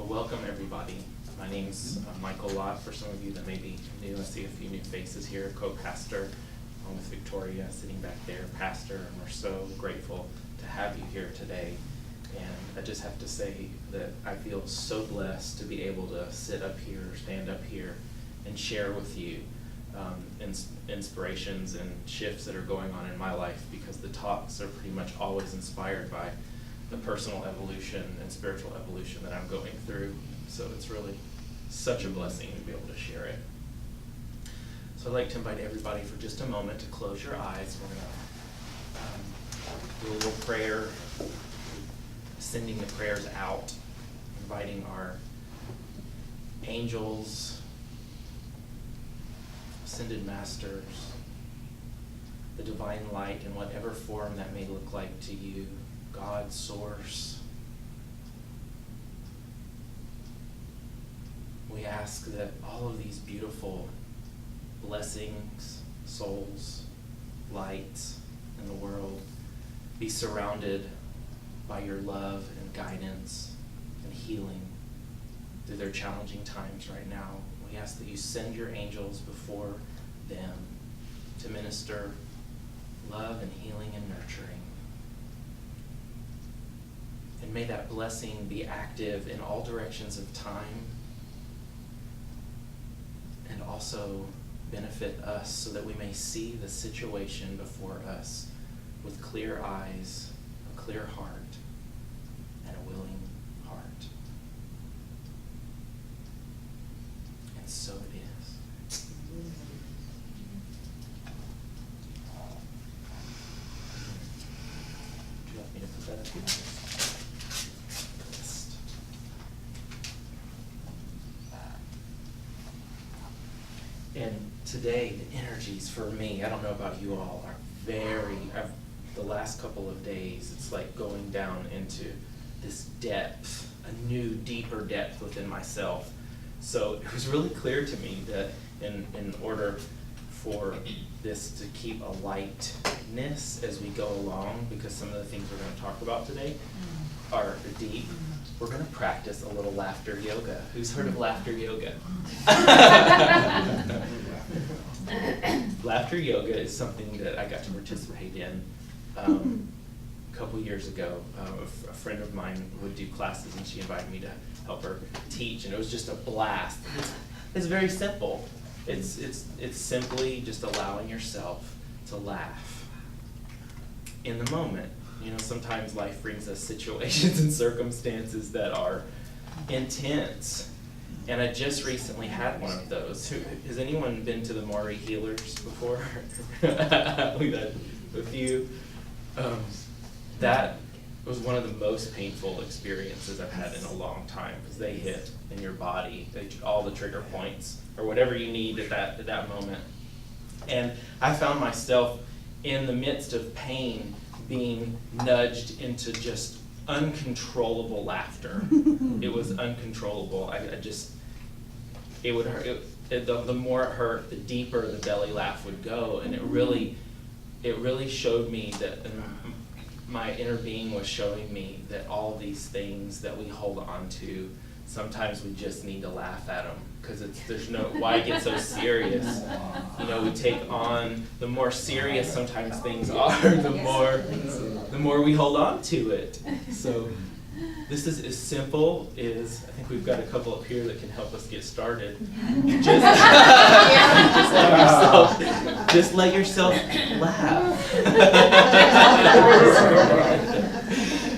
Welcome everybody. My name's Michael Lott. For some of you that may be new, I see a few new faces here. Co-pastor along with Victoria sitting back there, pastor, and we're so grateful to have you here today. And I just have to say that I feel so blessed to be able to sit up here, stand up here, and share with you inspirations and shifts that are going on in my life, because the talks are pretty much always inspired by the personal evolution and spiritual evolution that I'm going through. So it's really such a blessing to be able to share it. So I'd like to invite everybody for just a moment to close your eyes. We're going to do a little prayer, sending the prayers out, inviting our angels, ascended masters, the divine light in whatever form that may look like to you, God, source. We ask that all of these beautiful blessings, souls, lights in the world be surrounded by your love and guidance and healing through their challenging times right now. We ask that you send your angels before them to minister love and healing and nurturing. And may that blessing be active in all directions of time and also benefit us so that we may see the situation before us with clear eyes, a clear heart, and a willing heart. And so it is. Would you like me to put that up here? And today, the energies for me, I don't know about you all, are the last couple of days, it's like going down into this depth, a new, deeper depth within myself. So it was really clear to me that in order for this to keep a lightness as we go along, because some of the things we're going to talk about today are deep, we're going to practice a little laughter yoga. Who's heard of laughter yoga? Laughter yoga is something that I got to participate in a couple years ago. A friend of mine would do classes, and she invited me to help her teach, and it was just a blast. It's very simple. It's simply just allowing yourself to laugh in the moment. You know, sometimes life brings us situations and circumstances that are intense. And I just recently had one of those. Has anyone been to the Maury Healers before? We've had a few. That was one of the most painful experiences I've had in a long time, because they hit in your body, all the trigger points, or whatever you need at that moment. And I found myself in the midst of pain being nudged into just uncontrollable laughter. It was uncontrollable. It would hurt. The more it hurt, the deeper the belly laugh would go, and it really showed me that my inner being was showing me that all these things that we hold on to, sometimes we just need to laugh at them, because there's no, why get so serious? You know, we take on, the more serious sometimes things are, the more we hold on to it. So this is as simple as, I think we've got a couple up here that can help us get started. Just let yourself laugh.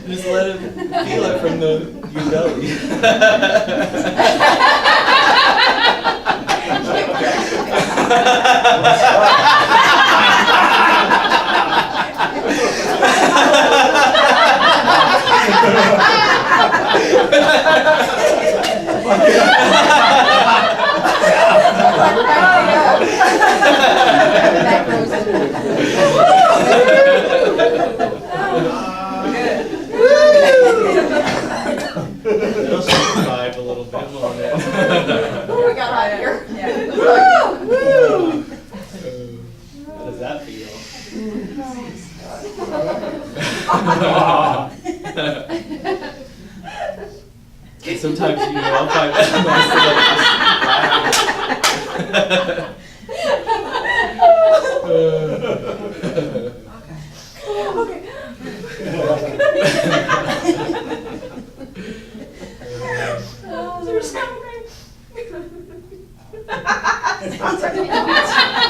Just let it, feel it from your belly. It'll survive a little bit, won't it? We got out of here. Yeah. How does that feel? Sometimes, I'll find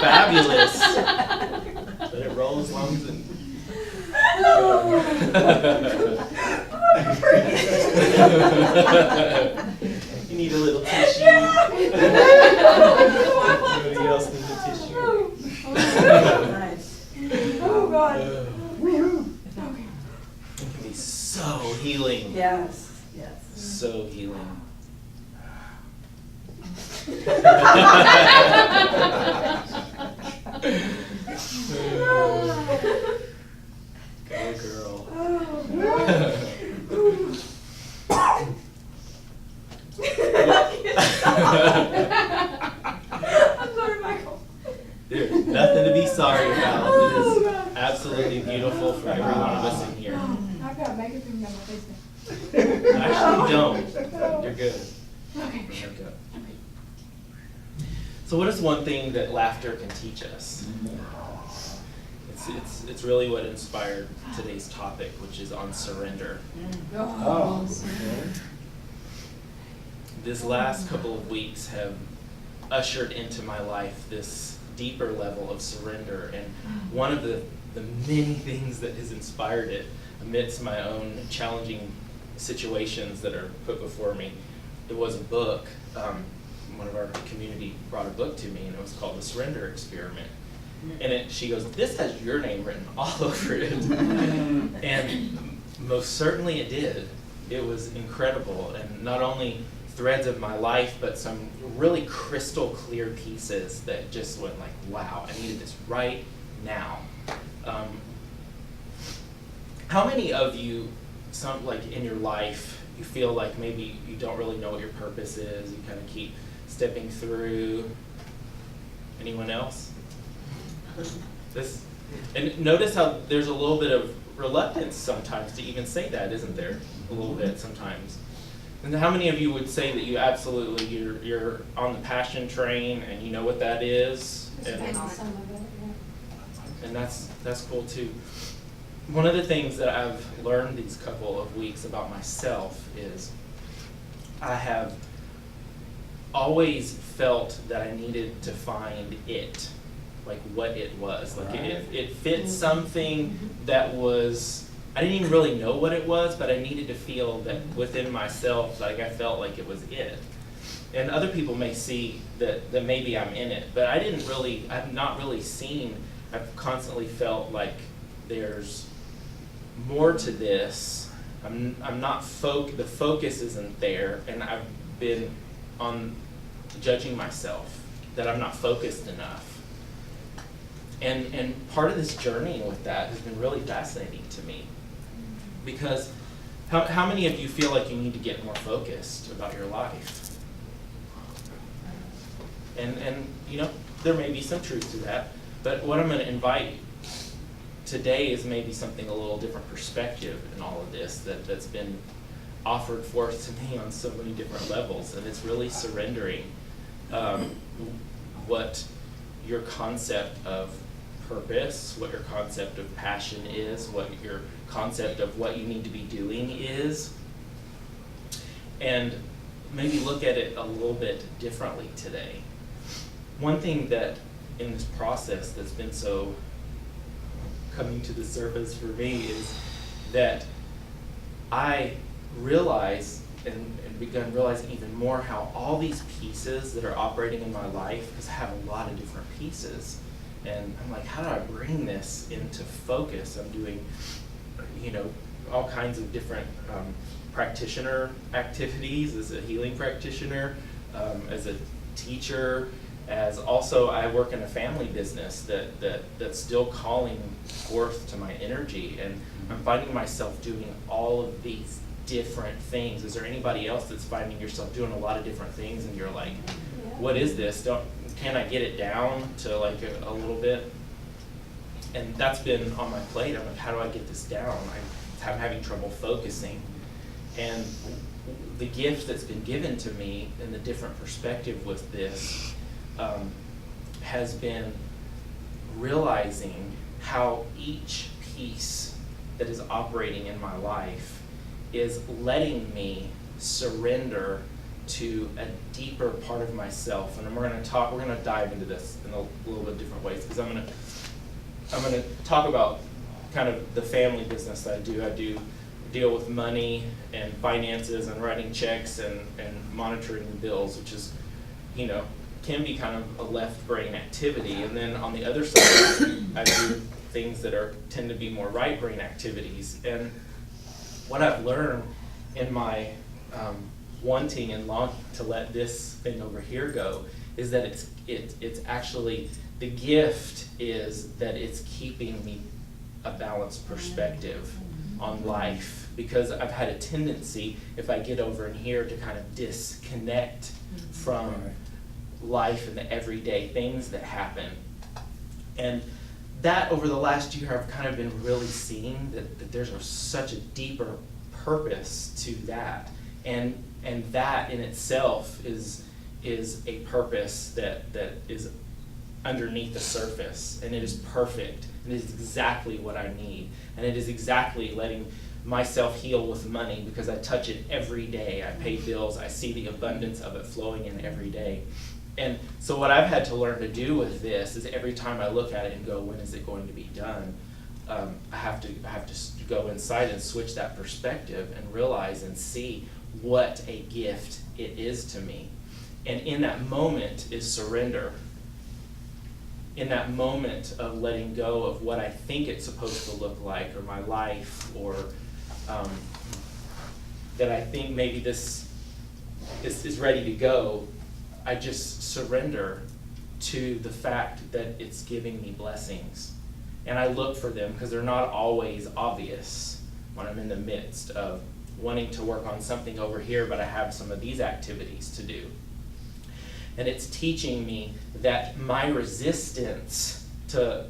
fabulous. Let it roll as long as it. You need a little tissue. Anybody else need a tissue? Nice. Oh, God. It can be so healing. Yes, yes. So healing. Go girl. I'm sorry, Michael. There's nothing to be sorry about. It is absolutely beautiful for every one of us in here. I've got makeup in my face now. Actually, don't. You're good. Okay. Okay. So what is one thing that laughter can teach us? It's really what inspired today's topic, which is on surrender. Oh. This last couple of weeks have ushered into my life this deeper level of surrender, and one of the many things that has inspired it amidst my own challenging situations that are put before me, it was a book. One of our community brought a book to me, and it was called The Surrender Experiment. And she goes, this has your name written all over it. And most certainly it did. It was incredible, and not only threads of my life, but some really crystal clear pieces that just went like, wow, I needed this right now. How many of you, in your life, you feel like maybe you don't really know what your purpose is, you kind of keep stepping through? Anyone else? And notice how there's a little bit of reluctance sometimes to even say that, isn't there? A little bit sometimes. And how many of you would say that you absolutely, you're on the passion train and you know what that is? And that's cool too. One of the things that I've learned these couple of weeks about myself is I have always felt that I needed to find it, like what it was. Like it fit something that was, I didn't even really know what it was, but I needed to feel that within myself, like I felt like it was it. And other people may see that maybe I'm in it, but I've not really seen, I've constantly felt like there's more to this. I'm not the focus isn't there, and I've been on judging myself that I'm not focused enough. And part of this journey with that has been really fascinating to me, because how many of you feel like you need to get more focused about your life? And there may be some truth to that, but what I'm going to invite today is maybe something a little different perspective in all of this that's been offered forth to me on so many different levels, and it's really surrendering what your concept of purpose, what your concept of passion is, what your concept of what you need to be doing is, and maybe look at it a little bit differently today. One thing that in this process that's been so coming to the surface for me is that I realize and begun realizing even more how all these pieces that are operating in my life, because I have a lot of different pieces, and I'm like, how do I bring this into focus? I'm doing, all kinds of different practitioner activities as a healing practitioner, as a teacher, as also I work in a family business that's still calling forth to my energy, and I'm finding myself doing all of these different things. Is there anybody else that's finding yourself doing a lot of different things and you're like, what is this? Can I get it down to like a little bit? And that's been on my plate. I'm like, how do I get this down? I'm having trouble focusing. And the gift that's been given to me and the different perspective with this has been realizing how each piece that is operating in my life is letting me surrender to a deeper part of myself. And we're going to dive into this in a little bit different ways, because I'm going to talk about kind of the family business that I do. I do deal with money and finances and writing checks and monitoring the bills, which is, can be kind of a left brain activity. And then on the other side, I do things that tend to be more right brain activities. And what I've learned in my wanting and longing to let this thing over here go is that it's actually, the gift is that it's keeping me a balanced perspective on life, because I've had a tendency, if I get over in here, to kind of disconnect from life and the everyday things that happen. And that over the last year, I've kind of been really seeing that there's such a deeper purpose to that. And that in itself is a purpose that is underneath the surface, and it is perfect, and it is exactly what I need, and it is exactly letting myself heal with money, because I touch it every day. I pay bills, I see the abundance of it flowing in every day. And so what I've had to learn to do with this is every time I look at it and go, when is it going to be done? I have to go inside and switch that perspective and realize and see what a gift it is to me. And in that moment is surrender. In that moment of letting go of what I think it's supposed to look like, or my life, or that I think maybe this is ready to go, I just surrender to the fact that it's giving me blessings. And I look for them, because they're not always obvious when I'm in the midst of wanting to work on something over here, but I have some of these activities to do. And it's teaching me that my resistance to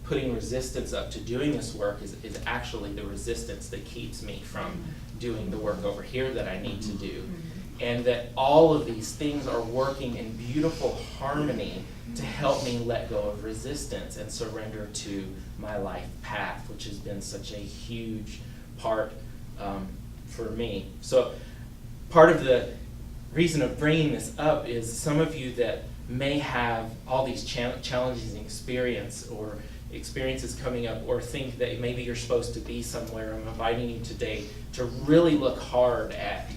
putting resistance up to doing this work is actually the resistance that keeps me from doing the work over here that I need to do. And that all of these things are working in beautiful harmony to help me let go of resistance and surrender to my life path, which has been such a huge part for me. So part of the reason of bringing this up is some of you that may have all these challenges in experiences coming up, or think that maybe you're supposed to be somewhere. I'm inviting you today to really look hard at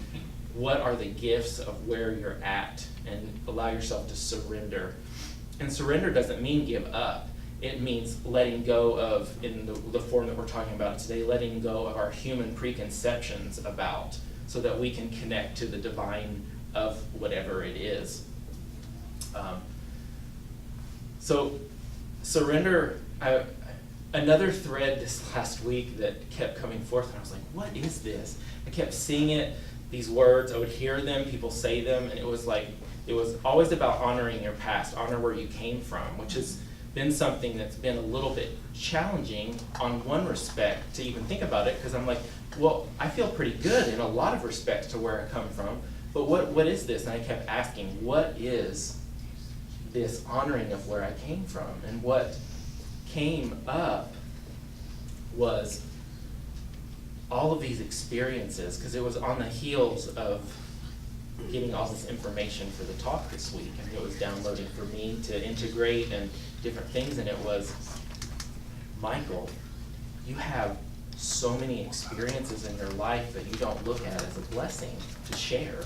what are the gifts of where you're at, and allow yourself to surrender. And surrender doesn't mean give up. It means letting go of, in the form that we're talking about today, letting go of our human preconceptions about, so that we can connect to the divine of whatever it is. So surrender, another thread this last week that kept coming forth, and I was like, what is this? I kept seeing it, these words, I would hear them, people say them, and it was always about honoring your past, honor where you came from, which has been something that's been a little bit challenging on one respect to even think about it, because I'm like, well, I feel pretty good in a lot of respects to where I come from, but what is this? And I kept asking, what is this honoring of where I came from? And what came up was all of these experiences, because it was on the heels of getting all this information for the talk this week, and it was downloading for me to integrate and different things, and it was, Michael, you have so many experiences in your life that you don't look at as a blessing to share.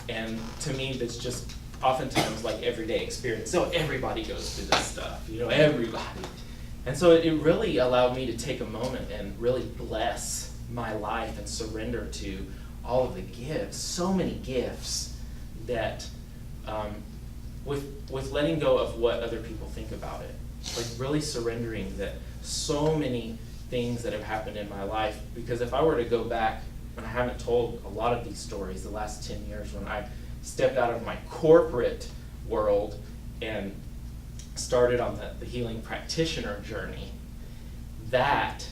And to me, that's just oftentimes like everyday experience. So everybody goes through this stuff, everybody. And so it really allowed me to take a moment and really bless my life and surrender to all of the gifts, so many gifts that, with letting go of what other people think about it, like really surrendering that so many things that have happened in my life. Because if I were to go back, and I haven't told a lot of these stories the last 10 years, when I stepped out of my corporate world and started on the healing practitioner journey, that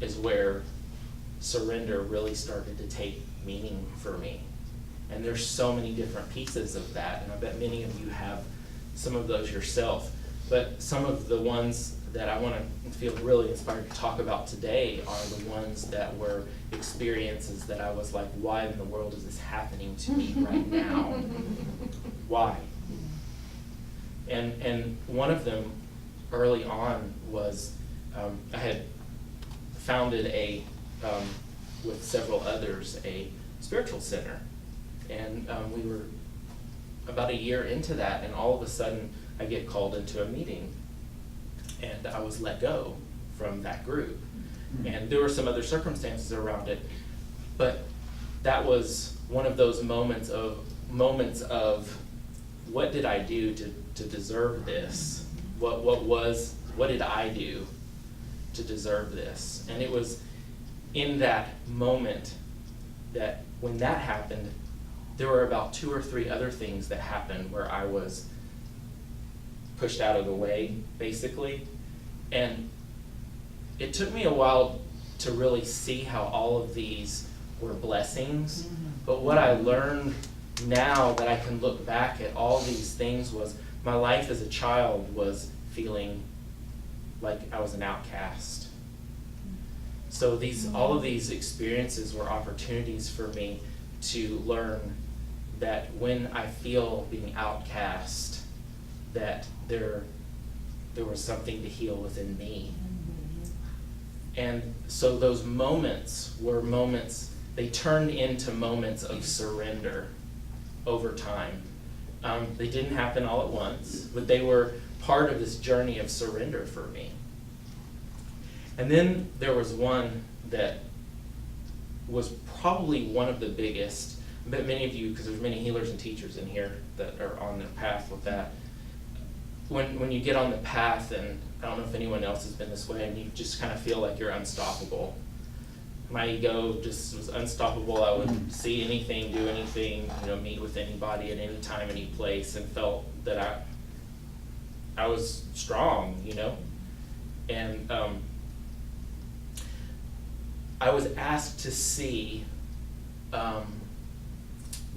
is where surrender really started to take meaning for me. And there's so many different pieces of that, and I bet many of you have some of those yourself. But some of the ones that I want to feel really inspired to talk about today are the ones that were experiences that I was like, why in the world is this happening to me right now? Why? And one of them early on was, I had founded with several others, a spiritual center. And we were about a year into that, and all of a sudden I get called into a meeting, and I was let go from that group. And there were some other circumstances around it, but that was one of those moments of what did I do to deserve this? What did I do to deserve this? And it was in that moment that when that happened, there were about 2 or 3 other things that happened where I was pushed out of the way, basically. And it took me a while to really see how all of these were blessings. But what I learned now that I can look back at all these things was my life as a child was feeling like I was an outcast. So all of these experiences were opportunities for me to learn that when I feel being outcast, that there was something to heal within me. And so those moments were moments, they turned into moments of surrender over time. They didn't happen all at once, but they were part of this journey of surrender for me. And then there was one that was probably one of the biggest. I bet many of you, because there's many healers and teachers in here that are on their path with that. When you get on the path, and I don't know if anyone else has been this way, and you just kind of feel like you're unstoppable. My ego just was unstoppable. I would see anything, do anything, meet with anybody at any time, any place, and felt that I was strong, And I was asked to see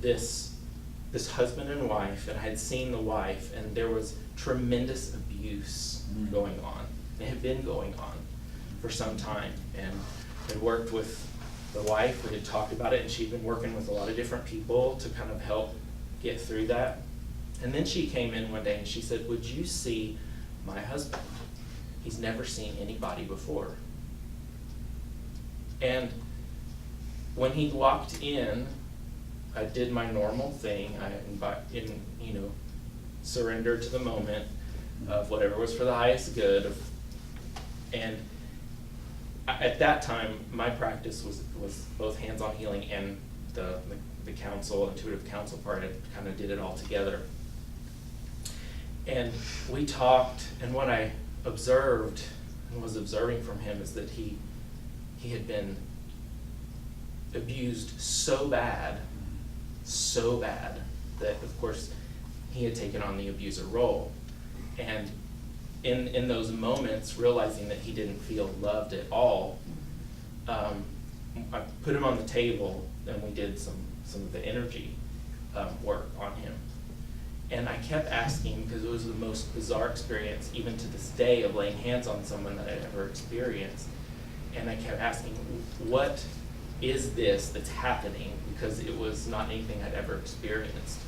this husband and wife, and I had seen the wife, and there was tremendous abuse going on. It had been going on for some time, and had worked with the wife. We had talked about it, and she'd been working with a lot of different people to kind of help get through that. And then she came in one day and she said, "Would you see my husband? He's never seen anybody before." And when he walked in, I did my normal thing. I surrendered to the moment of whatever was for the highest good. And at that time, my practice was both hands-on healing and the intuitive counsel part. I kind of did it all together. And we talked, and what I observed and was observing from him is that he had been abused so bad that, of course, he had taken on the abuser role. And in those moments, realizing that he didn't feel loved at all, I put him on the table, and we did some of the energy work on him. And I kept asking, because it was the most bizarre experience, even to this day, of laying hands on someone that I'd ever experienced. And I kept asking, what is this that's happening? Because it was not anything I'd ever experienced.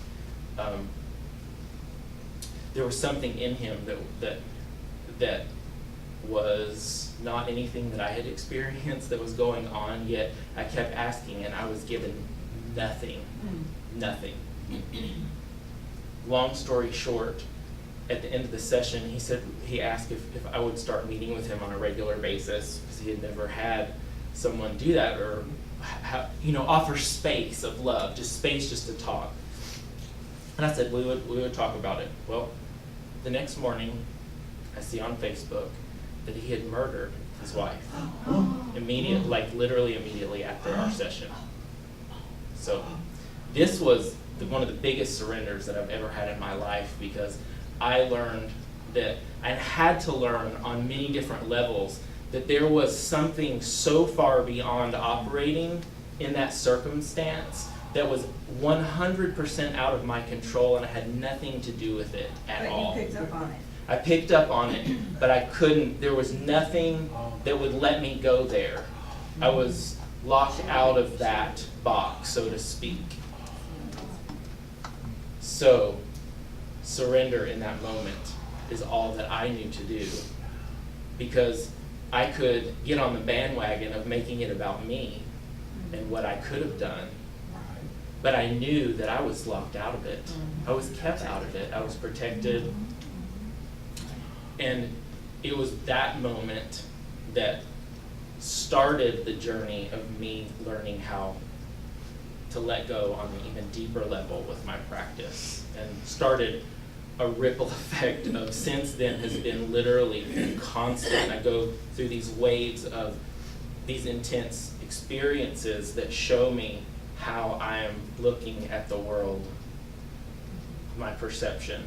There was something in him that was not anything that I had experienced that was going on, yet I kept asking, and I was given nothing. Long story short, at the end of the session, he asked if I would start meeting with him on a regular basis, because he had never had someone do that, or offer space of love, just space just to talk. And I said we would talk about it. Well, the next morning, I see on Facebook that he had murdered his wife. Literally immediately after our session. So this was one of the biggest surrenders that I've ever had in my life, because I learned that I had to learn on many different levels that there was something so far beyond operating in that circumstance that was 100% out of my control, and I had nothing to do with it at all. But you picked up on it. I picked up on it, but I couldn't, there was nothing that would let me go there. I was locked out of that box, so to speak. So, surrender in that moment is all that I knew to do, because I could get on the bandwagon of making it about me and what I could have done, but I knew that I was locked out of it. I was kept out of it. I was protected. And it was that moment that started the journey of me learning how to let go on an even deeper level with my practice, and started a ripple effect of since then has been literally constant. I go through these waves of these intense experiences that show me how I am looking at the world, my perception,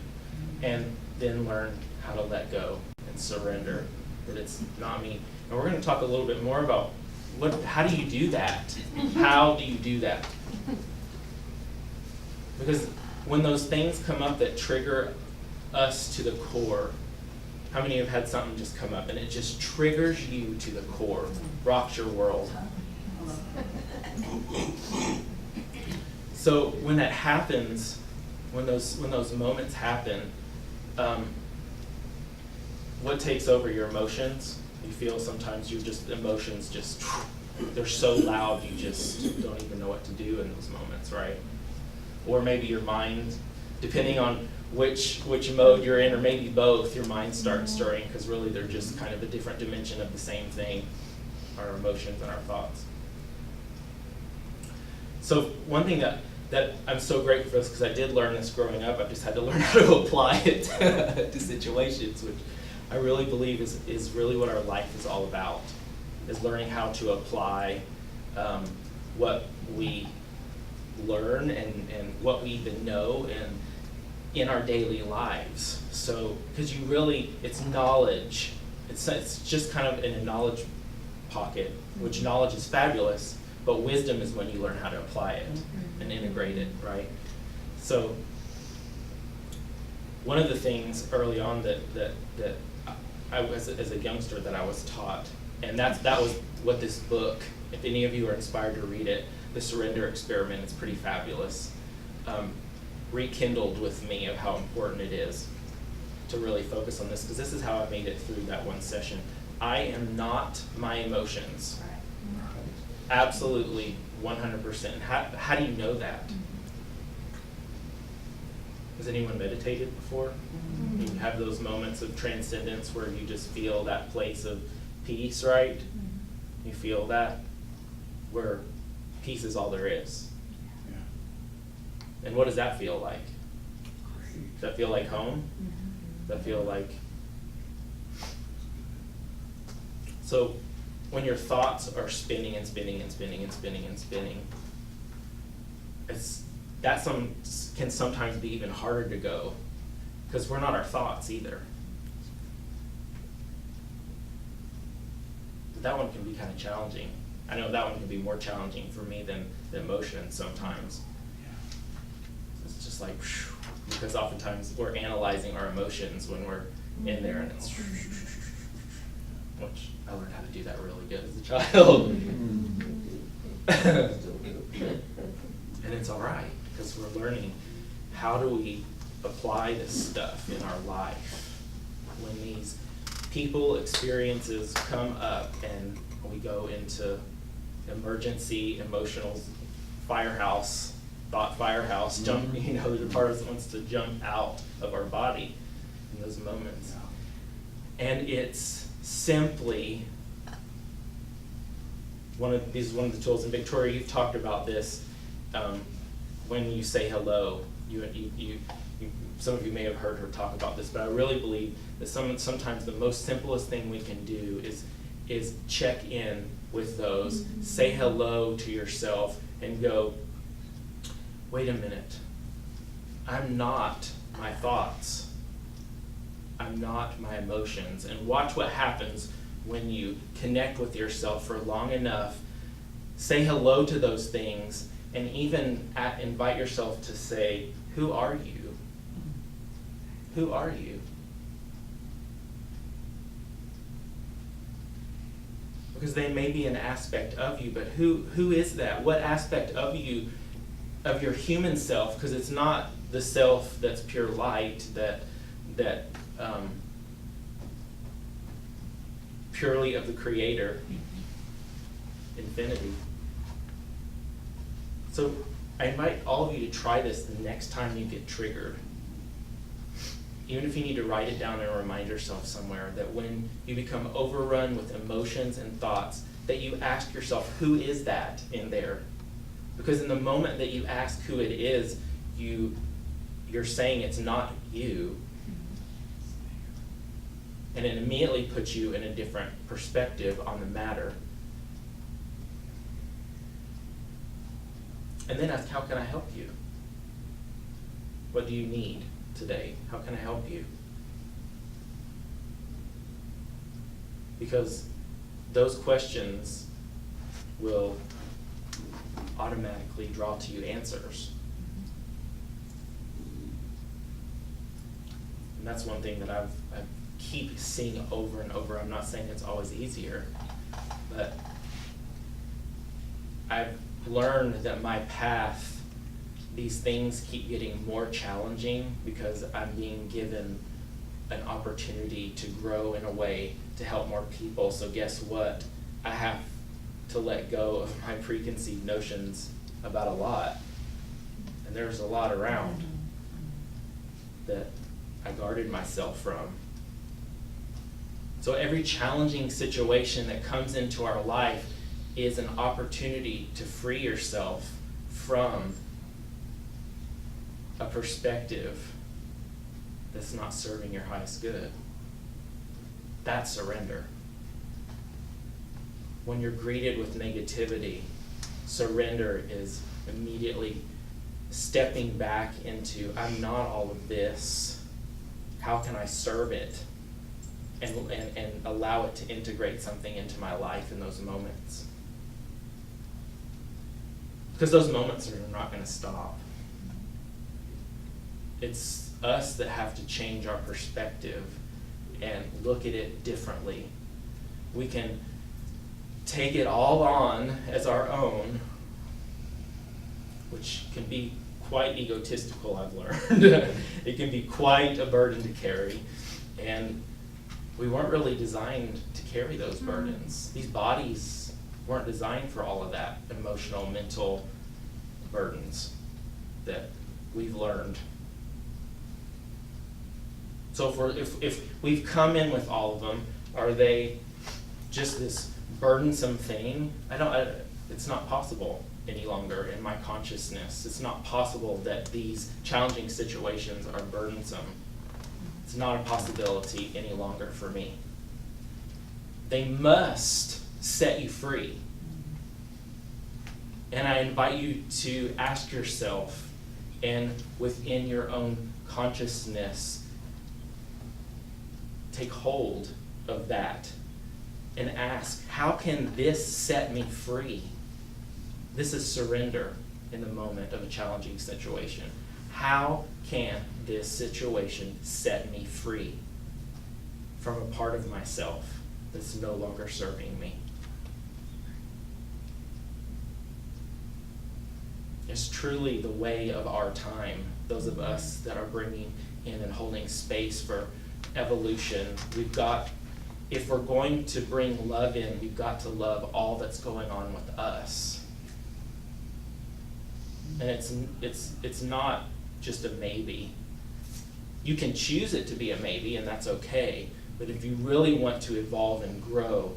and then learn how to let go and surrender, that it's not me. And we're going to talk a little bit more about how do you do that? How do you do that? Because when those things come up that trigger us to the core, how many have had something just come up and it just triggers you to the core, rocks your world? So when that happens, when those moments happen, what takes over your emotions? You feel sometimes emotions just, they're so loud you just don't even know what to do in those moments, right? Or maybe your mind, depending on which mode you're in, or maybe both, your mind starts stirring, because really they're just kind of a different dimension of the same thing, our emotions and our thoughts. So one thing that I'm so grateful for this, because I did learn this growing up, I just had to learn how to apply it to situations, which I really believe is really what our life is all about, is learning how to apply what we learn and what we even know and in our daily lives. So, because it's knowledge. It's just kind of in a knowledge pocket, which knowledge is fabulous, but wisdom is when you learn how to apply it and integrate it, right? So, one of the things early on that I was, as a youngster, that I was taught, and that was what this book, if any of you are inspired to read it, The Surrender Experiment, it's pretty fabulous, rekindled with me of how important it is to really focus on this, because this is how I made it through that one session. I am not my emotions. Absolutely, 100%. How do you know that? Has anyone meditated before? You have those moments of transcendence where you just feel that place of peace, right? You feel that, where peace is all there is. And what does that feel like? Does that feel like home? Does that feel like... So when your thoughts are spinning and spinning and spinning and spinning and spinning, can sometimes be even harder to go, because we're not our thoughts either. That one can be kind of challenging. I know that one can be more challenging for me than the emotion sometimes. It's just like, because oftentimes we're analyzing our emotions when we're in there, and it's, which I learned how to do that really good as a child. And it's all right, because we're learning how do we apply this stuff in our life when these people experiences come up and we go into emergency emotional firehouse, thought firehouse, jump, the part of us that wants to jump out of our body in those moments. And it's simply one of the tools, and Victoria, you've talked about this, when you say hello, you some of you may have heard her talk about this, but I really believe that sometimes the most simplest thing we can do is check in with those, say hello to yourself, and go, wait a minute, I'm not my thoughts, I'm not my emotions. And watch what happens when you connect with yourself for long enough say hello to those things, and even invite yourself to say, who are you? Who are you? Because they may be an aspect of you, but who is that? What aspect of you, of your human self? Because it's not the self that's pure light, that purely of the Creator, infinity. So I invite all of you to try this the next time you get triggered. Even if you need to write it down and remind yourself somewhere, that when you become overrun with emotions and thoughts, that you ask yourself, who is that in there? Because in the moment that you ask who it is, you're saying it's not you. And it immediately puts you in a different perspective on the matter. And then ask, how can I help you? What do you need today? How can I help you? Because those questions will automatically draw to you answers. And that's one thing that I keep seeing over and over. I'm not saying it's always easier, but I've learned that my path, these things keep getting more challenging because I'm being given an opportunity to grow in a way to help more people. So guess what? I have to let go of my preconceived notions about a lot. And there's a lot around that I guarded myself from. So every challenging situation that comes into our life is an opportunity to free yourself from a perspective that's not serving your highest good. That's surrender. When you're greeted with negativity, surrender is immediately stepping back into, I'm not all of this. How can I serve it? And allow it to integrate something into my life in those moments. Because those moments are not going to stop. It's us that have to change our perspective and look at it differently. We can take it all on as our own, which can be quite egotistical, I've learned. It can be quite a burden to carry. And we weren't really designed to carry those burdens. These bodies weren't designed for all of that emotional, mental burdens that we've learned. So if we've come in with all of them, are they just this burdensome thing? It's not possible any longer in my consciousness. It's not possible that these challenging situations are burdensome. It's not a possibility any longer for me. They must set you free. And I invite you to ask yourself, and within your own consciousness, take hold of that and ask, how can this set me free? This is surrender in the moment of a challenging situation. How can this situation set me free from a part of myself that's no longer serving me? It's truly the way of our time. Those of us that are bringing in and holding space for evolution, if we're going to bring love in, we've got to love all that's going on with us. And it's not just a maybe. You can choose it to be a maybe, and that's okay. But if you really want to evolve and grow,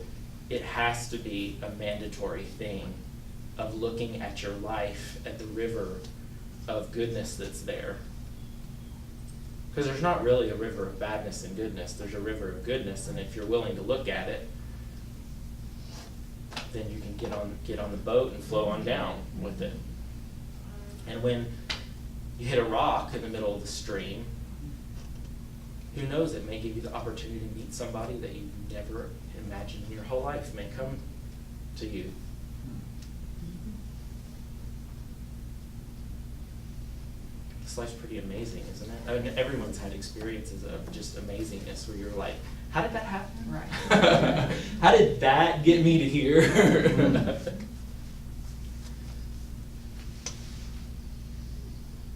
it has to be a mandatory thing of looking at your life, at the river of goodness that's there. Because there's not really a river of badness and goodness. There's a river of goodness, and if you're willing to look at it, then you can get on the boat and flow on down with it. And when you hit a rock in the middle of the stream, who knows, it may give you the opportunity to meet somebody that you never imagined in your whole life may come to you. this life's pretty amazing, isn't it? I mean, everyone's had experiences of just amazingness where you're like, how did that happen? Right. How did that get me to here?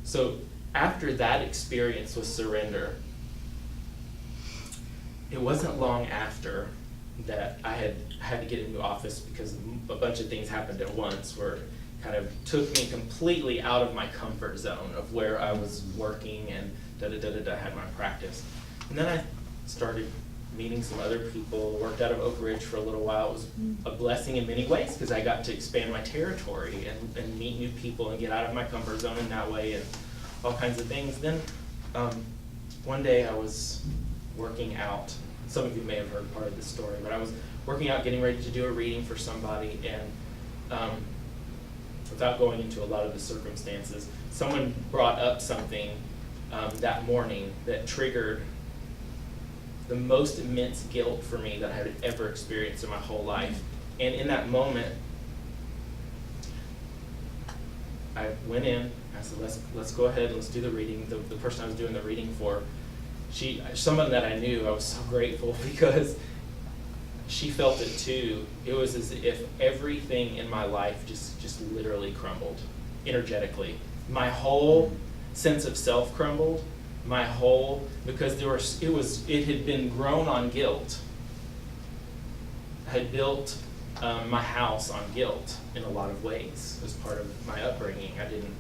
So after that experience with surrender, it wasn't long after that I had to get a new office because a bunch of things happened at once where it kind of took me completely out of my comfort zone of where I was working and had my practice. And then I started meeting some other people, worked out of Oak Ridge for a little while. It was a blessing in many ways because I got to expand my territory and meet new people and get out of my comfort zone in that way and all kinds of things. Then one day I was working out. Some of you may have heard part of this story, but I was working out, getting ready to do a reading for somebody, and without going into a lot of the circumstances, someone brought up something that morning that triggered the most immense guilt for me that I had ever experienced in my whole life. And in that moment, I went in, I said, let's go ahead, let's do the reading. The person I was doing the reading for, someone that I knew, I was so grateful because she felt it too. It was as if everything in my life just literally crumbled energetically. My whole sense of self crumbled. Because it had been grown on guilt. I had built my house on guilt in a lot of ways as part of my upbringing. I didn't,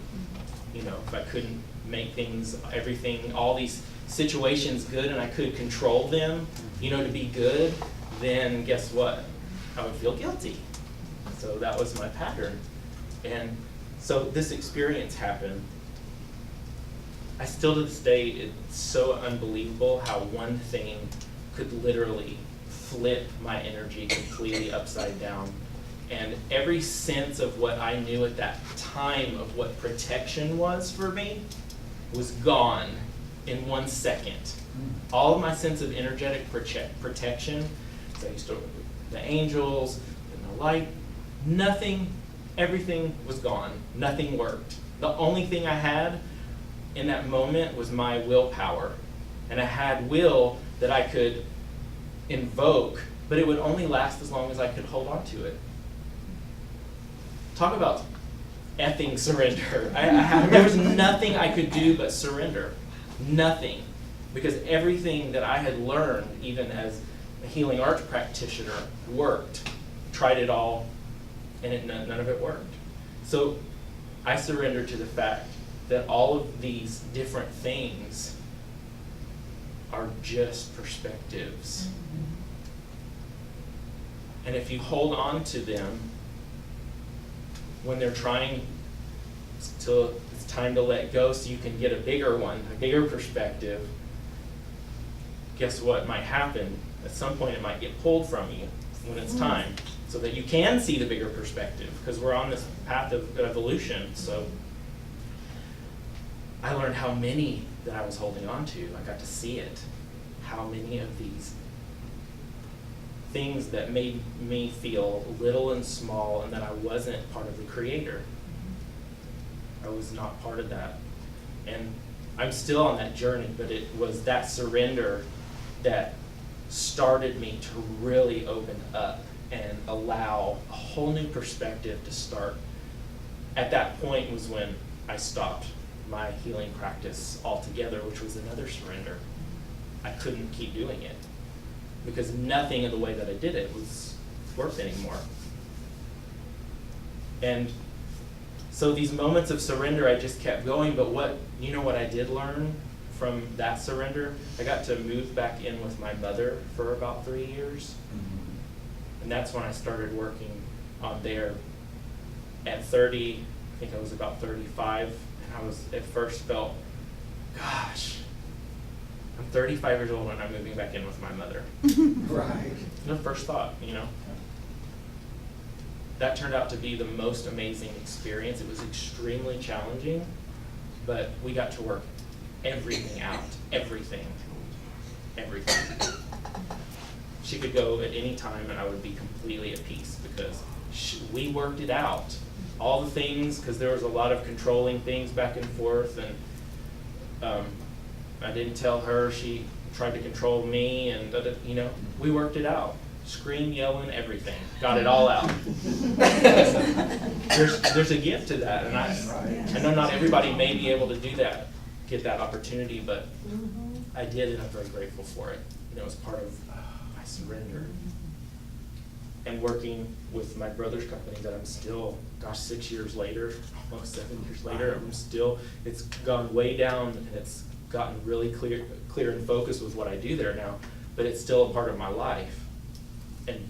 if I couldn't make everything, all these situations good and I could control them, to be good, then guess what? I would feel guilty. So that was my pattern. And so this experience happened. I still to this day, it's so unbelievable how one thing could literally flip my energy completely upside down. And every sense of what I knew at that time of what protection was for me was gone in 1 second. All of my sense of energetic protection, so I used to, the angels, and the light, everything was gone. Nothing worked. The only thing I had in that moment was my willpower. And I had will that I could invoke, but it would only last as long as I could hold on to it. Talk about effing surrender. There was nothing I could do but surrender. Nothing. Because everything that I had learned, even as a healing arts practitioner, worked. Tried it all, and none of it worked. So I surrendered to the fact that all of these different things are just perspectives. And if you hold on to them when they're trying till it's time to let go so you can get a bigger one, a bigger perspective, guess what might happen? At some point it might get pulled from you when it's time so that you can see the bigger perspective because we're on this path of evolution. So I learned how many that I was holding on to. I got to see it. How many of these things that made me feel little and small and that I wasn't part of the Creator. I was not part of that. And I'm still on that journey, but it was that surrender that started me to really open up and allow a whole new perspective to start. At that point was when I stopped my healing practice altogether, which was another surrender. I couldn't keep doing it because nothing in the way that I did it was worth anymore. And so these moments of surrender, I just kept going, but what I did learn from that surrender? I got to move back in with my mother for about 3 years. And that's when I started working on there. At 30, I think I was about 35, and I was at first felt, gosh, I'm 35 years old and I'm moving back in with my mother. Right. The first thought, That turned out to be the most amazing experience. It was extremely challenging, but we got to work everything out, everything. She could go at any time and I would be completely at peace because we worked it out. All the things, because there was a lot of controlling things back and forth, and I didn't tell her, she tried to control me, and, you know, we worked it out. Scream, yelling, everything, got it all out. There's a gift to that, and I know not everybody may be able to do that, get that opportunity, but I did, and I'm very grateful for it. You know, it's part of my surrender. And working with my brother's company that I'm still, 6 years later, almost 7 years later, it's gone way down, and it's gotten really clear and focused with what I do there now, but it's still a part of my life. And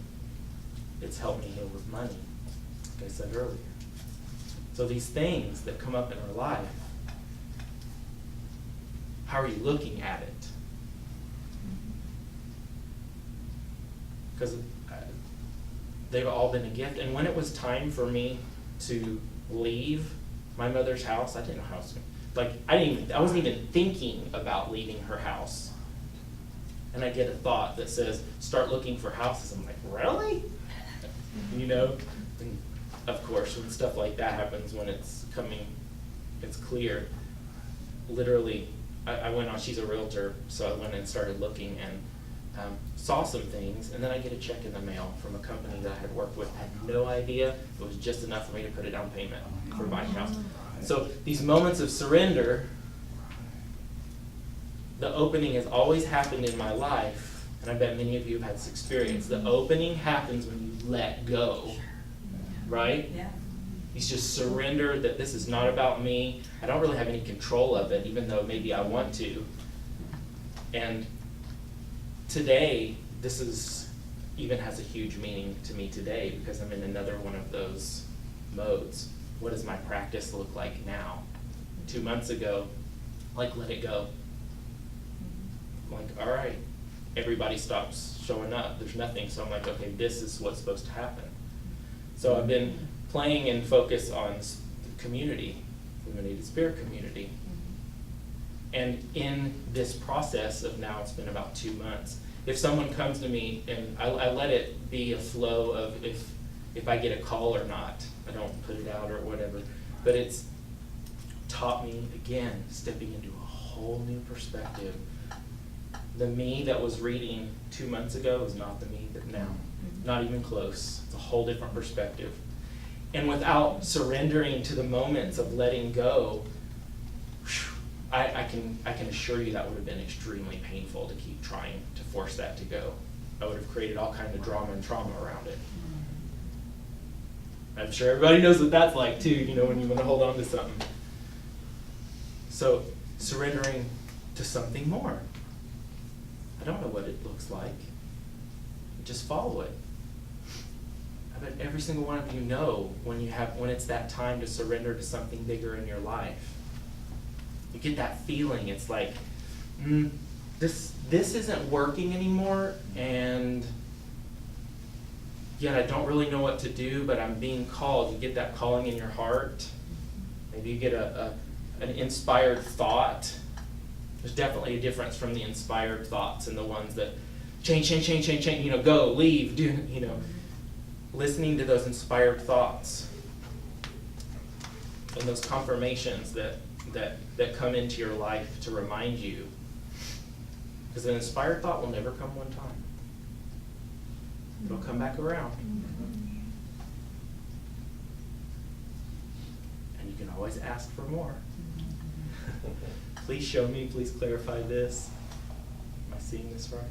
it's helped me heal with money, like I said earlier. So these things that come up in our life, how are you looking at it? Because they've all been a gift. And when it was time for me to leave my mother's house, I didn't know how I was going. I wasn't even thinking about leaving her house. And I get a thought that says, start looking for houses. I'm like, really? You know? And of course, when stuff like that happens, when it's clear. Literally, I went on, she's a realtor, so I went and started looking and saw some things, and then I get a check in the mail from a company that I had worked with. I had no idea. It was just enough for me to put a down payment for buying a house. So these moments of surrender, the opening has always happened in my life, and I bet many of you have had this experience. The opening happens when you let go, right? Yeah. You just surrender that this is not about me. I don't really have any control of it, even though maybe I want to. And today, this even has a huge meaning to me today, because I'm in another one of those modes. What does my practice look like now? 2 months ago, let it go. All right, everybody stops showing up. There's nothing. So I'm like, okay, this is what's supposed to happen. So I've been playing and focus on the community, Illuminated Spirit community. And in this process of now, it's been about 2 months. If someone comes to me, and I let it be a flow of if I get a call or not. I don't put it out or whatever. But it's taught me, again, stepping into a whole new perspective. The me that was reading 2 months ago is not the me that now. Not even close. It's a whole different perspective. And without surrendering to the moments of letting go, I can assure you that would have been extremely painful to keep trying to force that to go. I would have created all kinds of drama and trauma around it. I'm sure everybody knows what that's like too, you know, when you want to hold on to something. So surrendering to something more. I don't know what it looks like. Just follow it. I bet every single one of you know when it's that time to surrender to something bigger in your life. You get that feeling. It's like, this isn't working anymore, and yet I don't really know what to do, but I'm being called. You get that calling in your heart. Maybe you get an inspired thought. There's definitely a difference from the inspired thoughts and the ones that change, you know, go, leave, do, you know. Listening to those inspired thoughts and those confirmations that come into your life to remind you. Because an inspired thought will never come one time. It'll come back around. And you can always ask for more. Please show me, please clarify this. Am I seeing this right?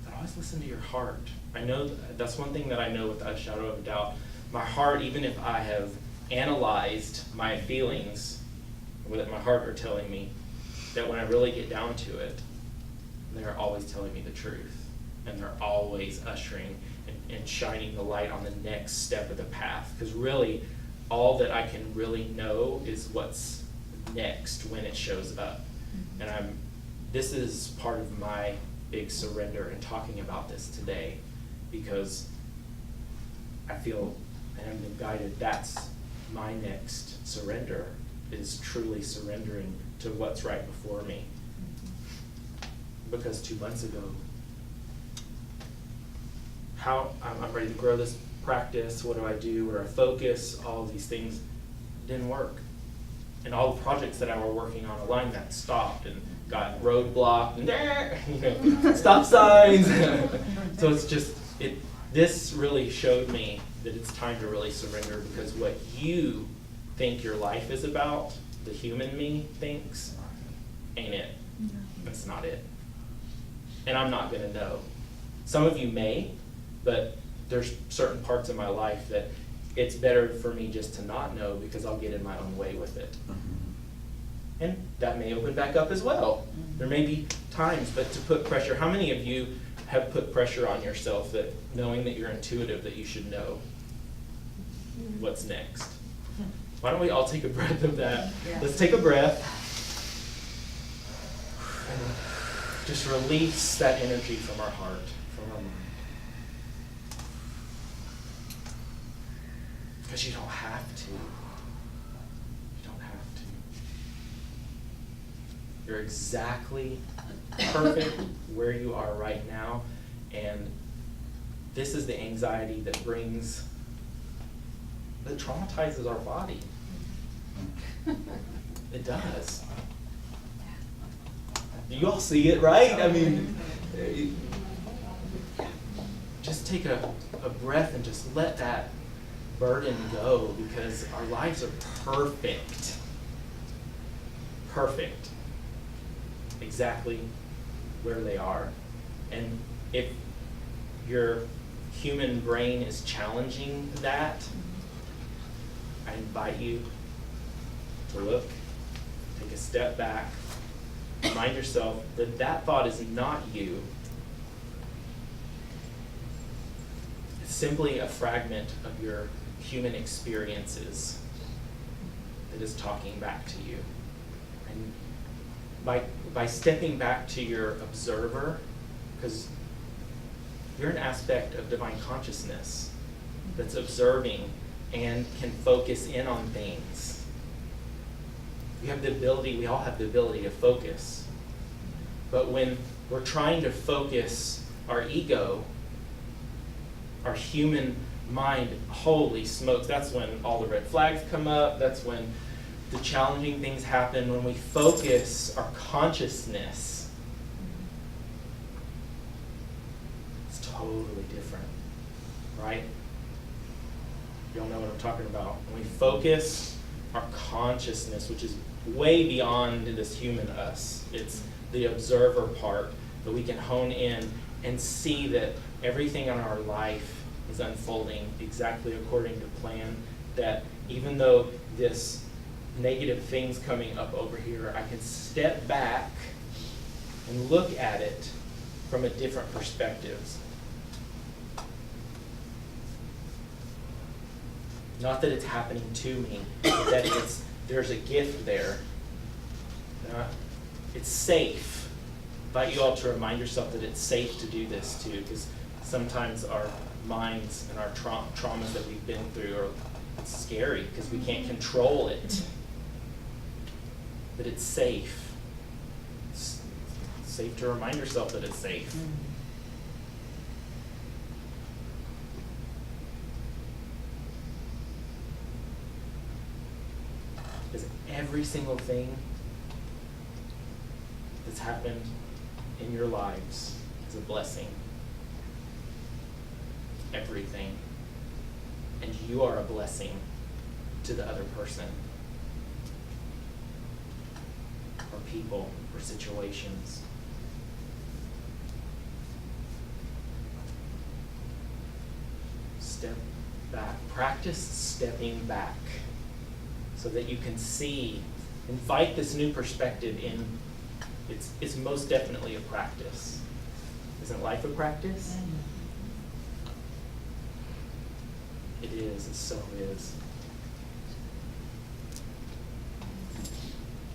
But always listen to your heart. I know that's one thing that I know without a shadow of a doubt. My heart, even if I have analyzed my feelings, what my heart are telling me, that when I really get down to it, they're always telling me the truth. And they're always ushering and shining the light on the next step of the path. Because really, all that I can really know is what's next when it shows up. And this is part of my big surrender in talking about this today, because I feel, and I'm being guided, that's my next surrender, is truly surrendering to what's right before me. Because 2 months ago, I'm ready to grow this practice, what do I do, where I focus, all of these things didn't work. And all the projects that I were working on aligned that stopped and got roadblocked and stop signs. So it's just, this really showed me that it's time to really surrender, because what you think your life is about, the human me thinks, ain't it. That's not it. And I'm not gonna know. Some of you may, but there's certain parts of my life that it's better for me just to not know, because I'll get in my own way with it. And that may open back up as well. There may be times, but to put pressure, how many of you have put pressure on yourself that knowing that you're intuitive, that you should know what's next? Why don't we all take a breath of that? Yeah. Let's take a breath. And just release that energy from our heart, from our mind. Because you don't have to. You don't have to. You're exactly perfect where you are right now. And this is the anxiety that traumatizes our body. It does. You all see it, right? I mean, just take a breath and just let that burden go, because our lives are perfect. Perfect. Exactly where they are. And if your human brain is challenging that, I invite you to look, take a step back, remind yourself that that thought is not you. It's simply a fragment of your human experiences that is talking back to you. And by stepping back to your observer, because you're an aspect of divine consciousness that's observing and can focus in on things. You have the ability, we all have the ability to focus. But when we're trying to focus our ego, our human mind, holy smokes, that's when all the red flags come up, that's when the challenging things happen. When we focus our consciousness, it's totally different, right? Y'all know what I'm talking about. When we focus our consciousness, which is way beyond this human us, it's the observer part, that we can hone in and see that everything in our life is unfolding exactly according to plan, that even though this negative thing's coming up over here, I can step back and look at it from a different perspective. Not that it's happening to me, but that there's a gift there. It's safe. I invite you all to remind yourself that it's safe to do this too, because sometimes our minds and our traumas that we've been through are scary because we can't control it. But it's safe. It's safe to remind yourself that it's safe. Because every single thing that's happened in your lives is a blessing. Everything. And you are a blessing to the other person, or people, or situations. Step back. Practice stepping back so that you can see, invite this new perspective in. It's most definitely a practice. Isn't life a practice? It is, it so is.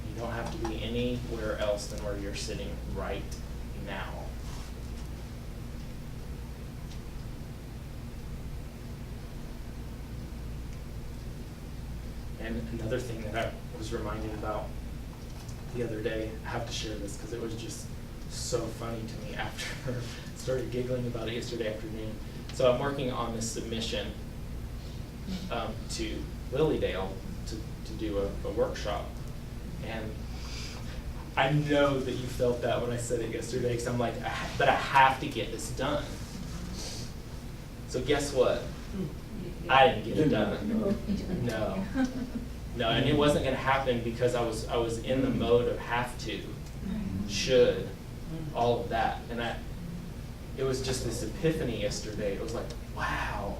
You don't have to be anywhere else than where you're sitting right now. And another thing that I was reminded about the other day, I have to share this because it was just so funny to me after I started giggling about it yesterday afternoon. So I'm working on this submission to Lilydale, to do a workshop. And I know that you felt that when I said it yesterday, because I'm like, but I have to get this done. So guess what? I didn't get it done. No, and it wasn't going to happen because I was in the mode of have to, should, all of that. And it was just this epiphany yesterday. It was like, wow,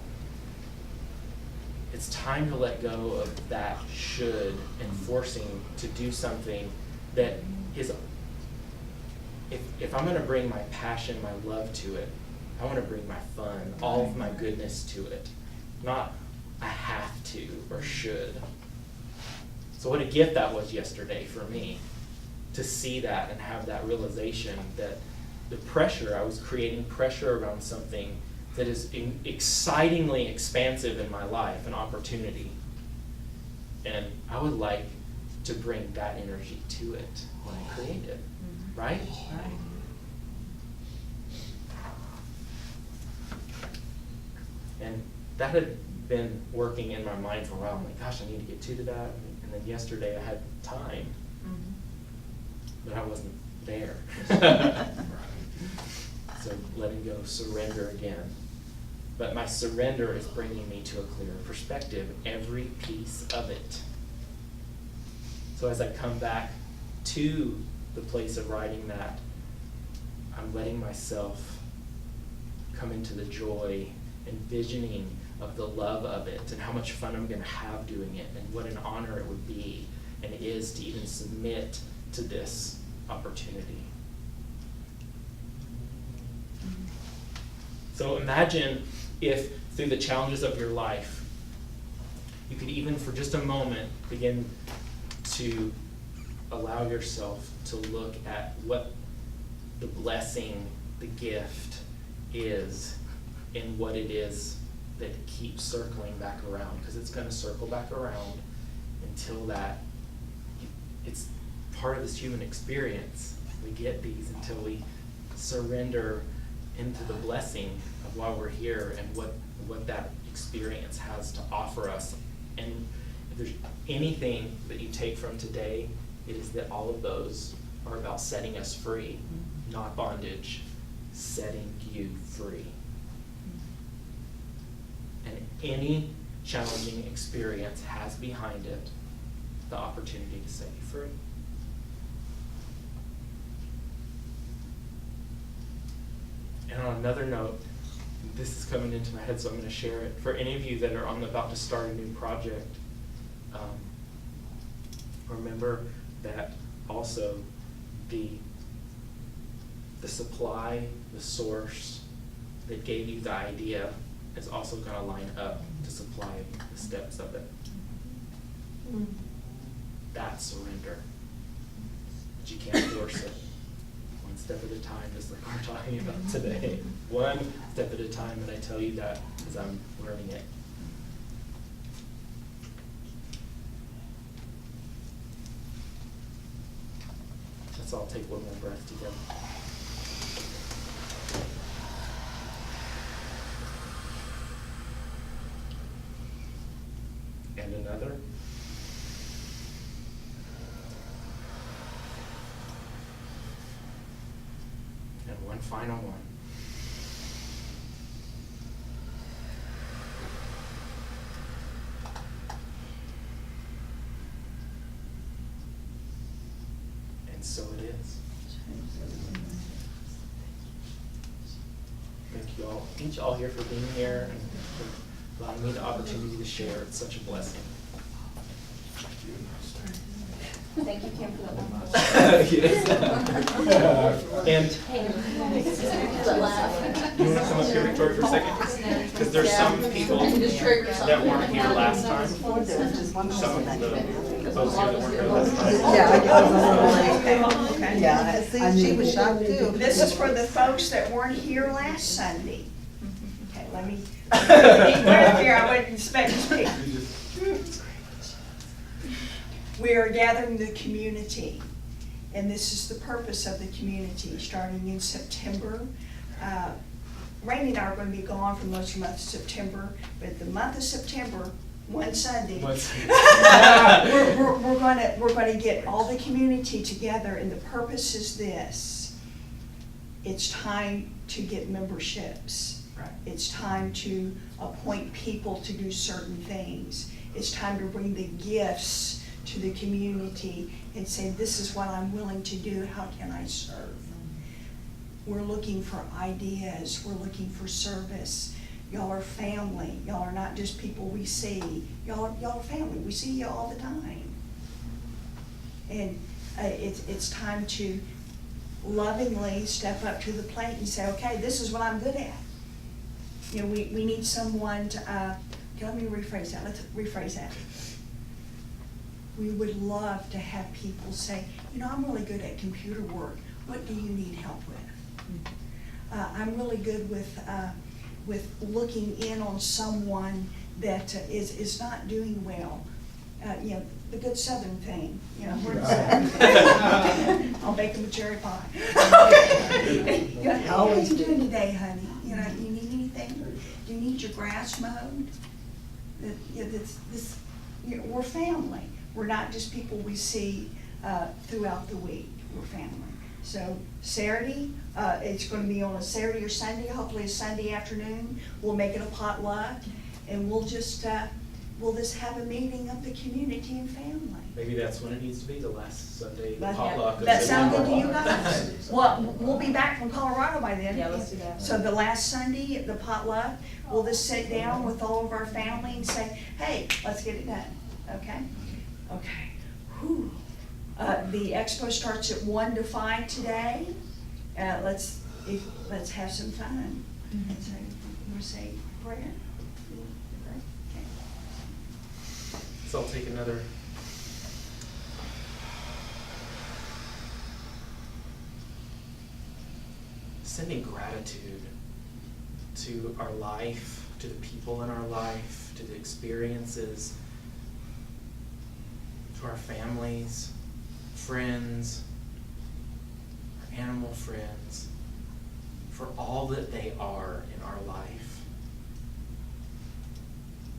it's time to let go of that should and forcing to do something that is, if I'm going to bring my passion, my love to it, I want to bring my fun, all of my goodness to it, not I have to or should. So what a gift that was yesterday for me, to see that and have that realization that the pressure, I was creating pressure around something that is excitingly expansive in my life, an opportunity. And I would like to bring that energy to it when I create it, right? And that had been working in my mind for a while. I'm like, gosh, I need to get to that. And then yesterday I had time, but I wasn't there. So letting go, surrender again. But my surrender is bringing me to a clearer perspective, every piece of it. So as I come back to the place of writing that, I'm letting myself come into the joy, envisioning of the love of it and how much fun I'm going to have doing it and what an honor it would be and is to even submit to this opportunity. So imagine if through the challenges of your life, you could even for just a moment begin to allow yourself to look at what the blessing, the gift is in what it is that keeps circling back around, because it's going to circle back around until that it's part of this human experience. We get these until we surrender into the blessing of why we're here and what that experience has to offer us. And if there's anything that you take from today, it is that all of those are about setting us free, not bondage, setting you free. And any challenging experience has behind it the opportunity to set you free. And on another note, this is coming into my head, so I'm going to share it. For any of you that are about to start a new project, remember that also the supply, the source that gave you the idea is also going to line up to supply the steps of it. That's surrender. But you can't force it. One step at a time, just like we're talking about today. One step at a time, and I tell you that because I'm learning it. Let's all take one more breath together. And another. And one final one. And so it is. Thank you all. Thank you all here for being here and for allowing me the opportunity to share. It's such a blessing. Thank you, Kim, for that one. Yes. And you want to come up here, Victoria, for a second? Because there's some people that weren't here last time. Some of the folks here that weren't here last time. Yeah, see, she was shocked too. This is for the folks that weren't here last Sunday. Okay, let me, deep breath here, I wouldn't expect to speak. We are gathering the community, and this is the purpose of the community, starting in September. Randy and I are going to be gone for most of the month of September, but the month of September, One Sunday. What's- We're gonna get all the community together, and the purpose is this. It's time to get memberships. Right. It's time to appoint people to do certain things. It's time to bring the gifts to the community and say, this is what I'm willing to do, how can I serve? We're looking for ideas, we're looking for service. Y'all are family, y'all are not just people we see. Y'all are family, we see you all the time. And it's time to lovingly step up to the plate and say, okay, this is what I'm good at. You know, we need someone to, let me rephrase that, let's rephrase that. We would love to have people say, you know, I'm really good at computer work, what do you need help with? I'm really good with looking in on someone that is not doing well. You know, the good Southern thing, you know, where I'll bake them a cherry pie. You know, how are you doing today, honey? You know, you need anything? Do you need your grass mowed? You know, we're family. We're not just people we see throughout the week. We're family. So Saturday, it's going to be on a Saturday or Sunday, hopefully a Sunday afternoon. We'll make it a potluck, and we'll just have a meeting of the community and family. Maybe that's when it needs to be, the last Sunday, the But potluck. of that sound good to you September. guys? Well, we'll be back from Colorado by then. Yeah, let's do that. So the last Sunday, the potluck, we'll just sit down with all of our family and say, hey, let's get it done, okay? Okay. Whew. The expo starts at 1 to 5 today. Let's have some fun. So, you want to say prayer? Okay. So I'll take another. Sending gratitude to our life, to the people in our life, to the experiences, to our families, friends, our animal friends, for all that they are in our life.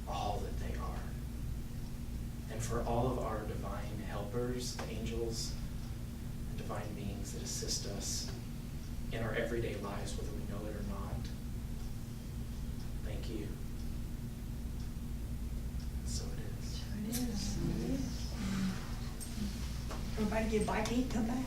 All that they are. And for all of our divine helpers, the angels, and divine beings that assist us in our everyday lives, whether we know it or not. Thank you. So it is. So it is. Everybody get a bite to eat, come back.